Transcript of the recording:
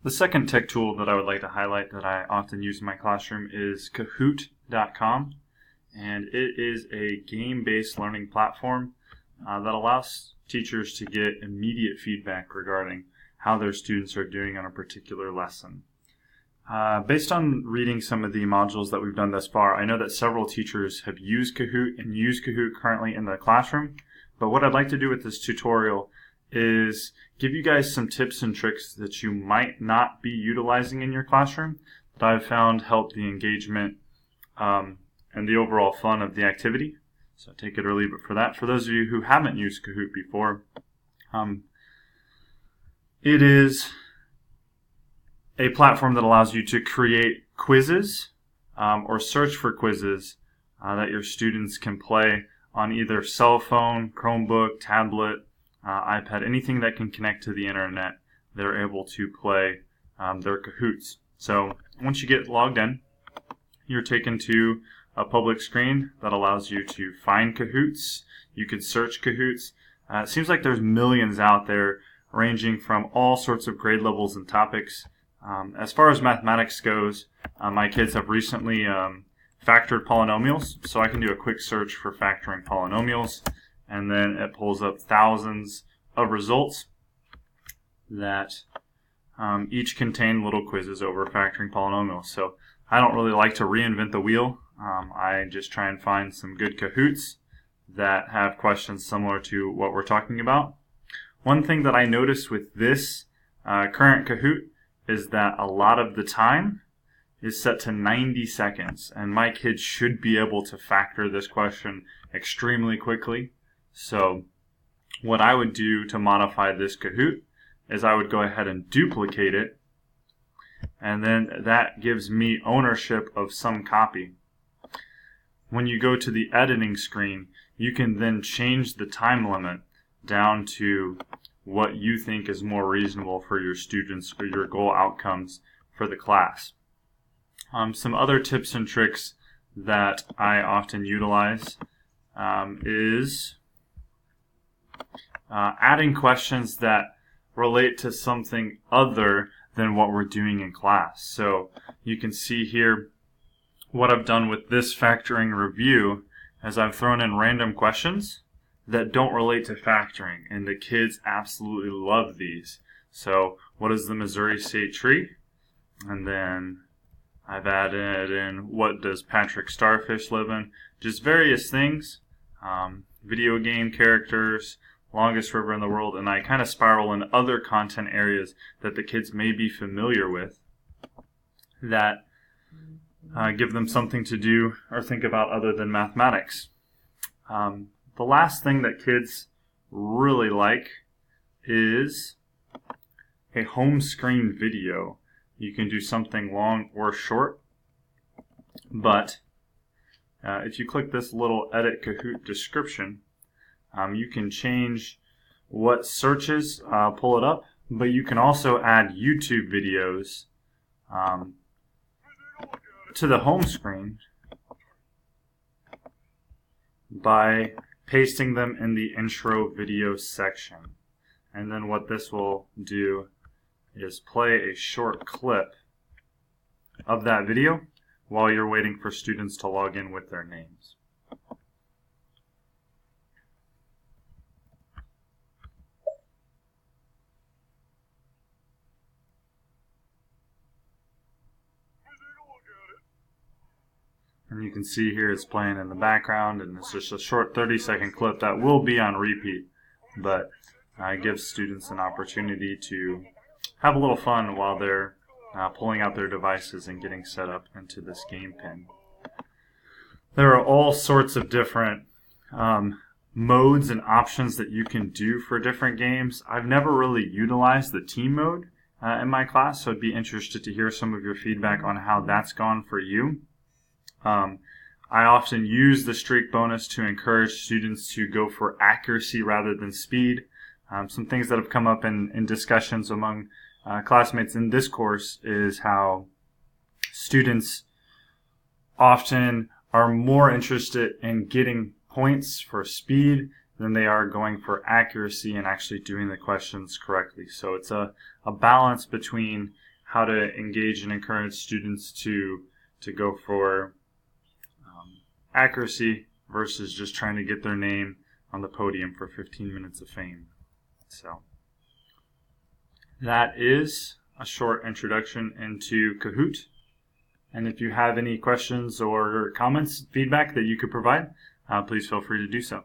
The second tech tool that I would like to highlight that I often use in my classroom is Kahoot.com, and it is a game-based learning platform that allows teachers to get immediate feedback regarding how their students are doing on a particular lesson. Based on reading some of the modules that we've done thus far, I know that several teachers have used Kahoot and use Kahoot currently in the classroom, but what I'd like to do with this tutorial is give you guys some tips and tricks that you might not be utilizing in your classroom that I've found help the engagement and the overall fun of the activity. So take it or leave it for that. For those of you who haven't used Kahoot before, it is a platform that allows you to create quizzes or search for quizzes that your students can play on either cell phone, Chromebook, tablet, iPad, anything that can connect to the internet. They're able to play their Kahoots. So once you get logged in, you're taken to a public screen that allows you to find Kahoots. You could search Kahoots. It seems like there's millions out there ranging from all sorts of grade levels and topics. As far as mathematics goes, my kids have recently factored polynomials, so I can do a quick search for factoring polynomials, and then it pulls up thousands of results that each contain little quizzes over factoring polynomials. So I don't really like to reinvent the wheel. I just try and find some good Kahoots that have questions similar to what we're talking about. One thing that I noticed with this current Kahoot is that a lot of the time is set to 90 seconds, and my kids should be able to factor this question extremely quickly. So what I would do to modify this Kahoot is I would go ahead and duplicate it, and then that gives me ownership of some copy. When you go to the editing screen, you can then change the time limit down to what you think is more reasonable for your students or your goal outcomes for the class. Some other tips and tricks that I often utilize is adding questions that relate to something other than what we're doing in class. So you can see here what I've done with this factoring review is I've thrown in random questions that don't relate to factoring, and the kids absolutely love these. So what is the Missouri State tree? And then I've added in what does Patrick Starfish live in? Just various things, video game characters, longest river in the world, and I kind of spiral in other content areas that the kids may be familiar with that give them something to do or think about other than mathematics. The last thing that kids really like is a home screen video. You can do something long or short, but if you click this little Edit Kahoot description, you can change what searches pull it up, but you can also add YouTube videos to the home screen by pasting them in the intro video section. And then what this will do is play a short clip of that video while you're waiting for students to log in with their names. And you can see here it's playing in the background, and it's just a short 30-second clip that will be on repeat, but it gives students an opportunity to have a little fun while they're pulling out their devices and getting set up into this game pen. There are all sorts of different modes and options that you can do for different games. I've never really utilized the team mode in my class, so I'd be interested to hear some of your feedback on how that's gone for you. I often use the streak bonus to encourage students to go for accuracy rather than speed. Some things that have come up in discussions among classmates in this course is how students often are more interested in getting points for speed than they are going for accuracy and actually doing the questions correctly. So it's a balance between how to engage and encourage students to go for accuracy versus just trying to get their name on the podium for 15 minutes of fame. So that is a short introduction into Kahoot. And if you have any questions or comments, feedback that you could provide, please feel free to do so.